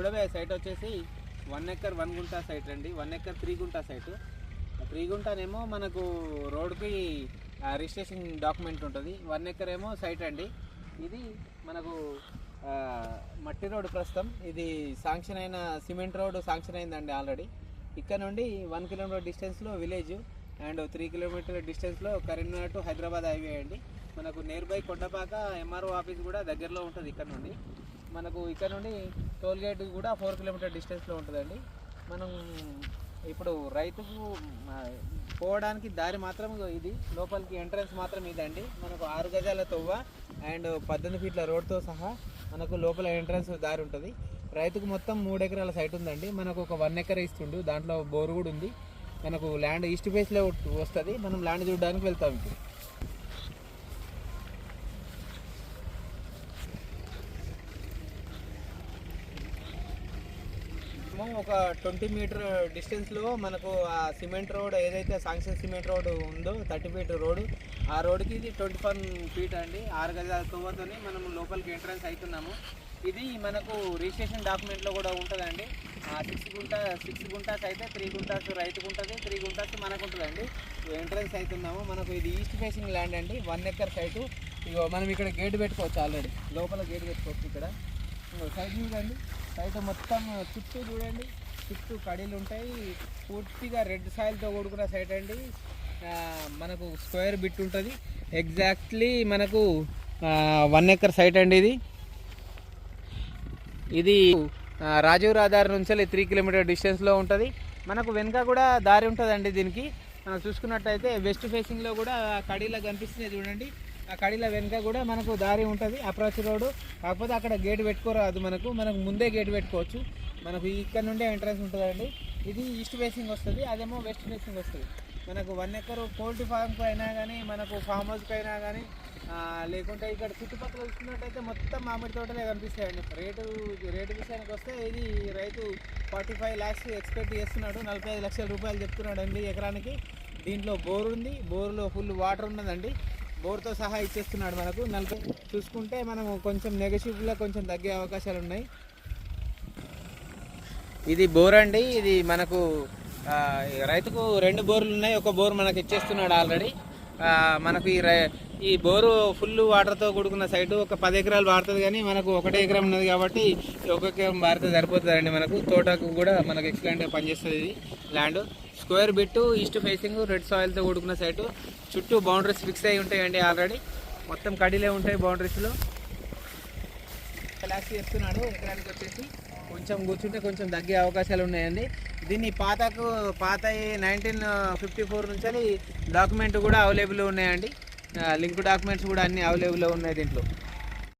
చూడబోయే సైట్ వచ్చేసి 1 ఎకర్ 1 గుంట సైట్ అండి. 1 ఎకర్ 3 గుంట సైటు. 3 గుంటనేమో మనకు రోడ్కి రిజిస్ట్రేషన్ డాక్యుమెంట్ ఉంటుంది. 1 ఎకర్ ఏమో సైట్ అండి. ఇది మనకు మట్టి రోడ్డు ప్రస్తుతం. ఇది శాంక్షన్ అయిన సిమెంట్ రోడ్డు శాంక్షన్ అయిందండి ఆల్రెడీ. ఇక్కడ నుండి 1 కిలోమీటర్ డిస్టెన్స్లో విలేజ్ అండ్ 3 కిలోమీటర్ డిస్టెన్స్లో కరీంనగర్ టు హైదరాబాద్ హైవే అండి. మనకు near by Kondapaka MRO office కూడా దగ్గరలో ఉంటుంది. ఇక్కడ నుండి మనకు ఇక్కడ నుండి టోల్ గేట్ కూడా 4 కిలోమీటర్ డిస్టెన్స్లో ఉంటుందండి. మనం ఇప్పుడు రైతుకు పోవడానికి దారి మాత్రం ఇది, లోపలికి ఎంట్రన్స్ మాత్రం ఇదండి. మనకు 6 గజాల తొవ్వ అండ్ 18 ఫీట్ల రోడ్తో సహా మనకు లోపల ఎంట్రన్స్ దారి ఉంటుంది. రైతుకు మొత్తం 3 ఎకరాల సైట్ ఉందండి. మనకు ఒక 1 ఎకర్ ఇస్తుండు, దాంట్లో బోరు కూడా ఉంది. మనకు ల్యాండ్ ఈస్ట్ ఫేస్లో వస్తుంది. మనం ల్యాండ్ చూడడానికి వెళ్తాం. ఇప్పుడు ఒక 20 మీటర్ డిస్టెన్స్లో మనకు ఆ సిమెంట్ రోడ్ ఏదైతే శాంక్షన్ సిమెంట్ రోడ్ ఉందో 30 ఫీట్ రోడ్, ఆ రోడ్కి ఇది 21 ఫీట్ అండి. 6 గజాల తొవ్వతో మనం లోపలికి ఎంట్రన్స్ అవుతున్నాము. ఇది మనకు రిజిస్ట్రేషన్ డాక్యుమెంట్లో కూడా ఉంటుందండి. 6 గుంటాస్ అయితే 3 గుంటాస్ రైతుకు ఉంటుంది, 3 గుంటాస్ మనకు ఉంటుందండి. ఎంట్రన్స్ అవుతున్నాము. మనకు ఇది ఈస్ట్ ఫేసింగ్ ల్యాండ్ అండి. 1 ఎకర్ సైటు. ఇగో మనం ఇక్కడ గేట్ పెట్టుకోవచ్చు, ఆల్రెడీ లోపల గేట్ పెట్టుకోవచ్చు. ఇక్కడ సైడ్ చూడండి, సైడ్ మొత్తం చుట్టూ చూడండి, చుట్టూ కడీలు ఉంటాయి. పూర్తిగా రెడ్ సాయిల్తో కూడుకున్న సైట్ అండి. మనకు స్క్వేర్ బిట్ ఉంటుంది. ఎగ్జాక్ట్లీ మనకు 1 ఎకర్ సైట్ అండి. ఇది రాజీవ్ రహదారి నుంచి 3 కిలోమీటర్ డిస్టెన్స్లో ఉంటుంది. మనకు వెనుక కూడా దారి ఉంటుందండి. దీనికి మనం చూసుకున్నట్టయితే వెస్ట్ ఫేసింగ్లో కూడా కడీలా కనిపిస్తున్నాయి చూడండి. ఆ కడీల వెనుక కూడా మనకు దారి ఉంటుంది, అప్రోచ్ రోడ్డు. కాకపోతే అక్కడ గేట్ పెట్టుకోరాదు, మనకు ముందే గేట్ పెట్టుకోవచ్చు. మనకు ఇక్కడ నుండే ఎంట్రన్స్ ఉంటుందండి. ఇది ఈస్ట్ ఫేసింగ్ వస్తుంది, అదేమో వెస్ట్ ఫేసింగ్ వస్తుంది. మనకు 1 ఎకర్ పోల్ట్రీ ఫార్మ్కి అయినా కానీ, మనకు ఫామ్ హౌస్కి అయినా కానీ, లేకుంటే ఇక్కడ చుట్టుపక్కల చూసుకున్నట్టయితే మొత్తం మామిడి తోటలే కనిపిస్తాయండి. రేటు విషయానికి వస్తే ఇది రైతు 45 lakhs ఎక్స్పెక్ట్ చేస్తున్నాడు. 45 లక్షల రూపాయలు చెప్తున్నాడు అండి ఎకరానికి. దీంట్లో బోర్ ఉంది, బోర్లో ఫుల్ వాటర్ ఉన్నదండి. బోర్తో సహా ఇచ్చేస్తున్నాడు మనకు. 40 చూసుకుంటే మనం కొంచెం నెగటివ్లో కొంచెం తగ్గే అవకాశాలు ఉన్నాయి. ఇది బోర్ అండి. ఇది మనకు రైతుకు 2 బోర్లు ఉన్నాయి. ఒక బోర్ మనకు ఇచ్చేస్తున్నాడు ఆల్రెడీ. మనకు ఈ బోరు ఫుల్ వాటర్తో కూడుకున్న సైటు. ఒక 10 ఎకరాలు వాడుతుంది, కానీ మనకు 1 ఎకరం ఉన్నది కాబట్టి 1 ఎకరం వాడితే సరిపోతుందండి. మనకు తోటకు కూడా మనకు ఎక్సలెంట్గా పనిచేస్తుంది. ఇది land square bit, east facing, red సాయిల్తో కూడుకున్న సైటు. చుట్టూ బౌండరీస్ ఫిక్స్ అయి ఉంటాయండి ఆల్రెడీ. మొత్తం కడీలే ఉంటాయి బౌండరీస్లో. లాస్ట్ చేస్తున్నాడు ఎకరానికి వచ్చేసి. కొంచెం కూర్చుంటే కొంచెం తగ్గే అవకాశాలు ఉన్నాయండి. దీన్ని పాత 1954 నుంచి డాక్యుమెంట్ కూడా అవైలబుల్ ఉన్నాయండి. లింక్ డాక్యుమెంట్స్ కూడా అన్నీ అవైలబుల్లో ఉన్నాయి దీంట్లో.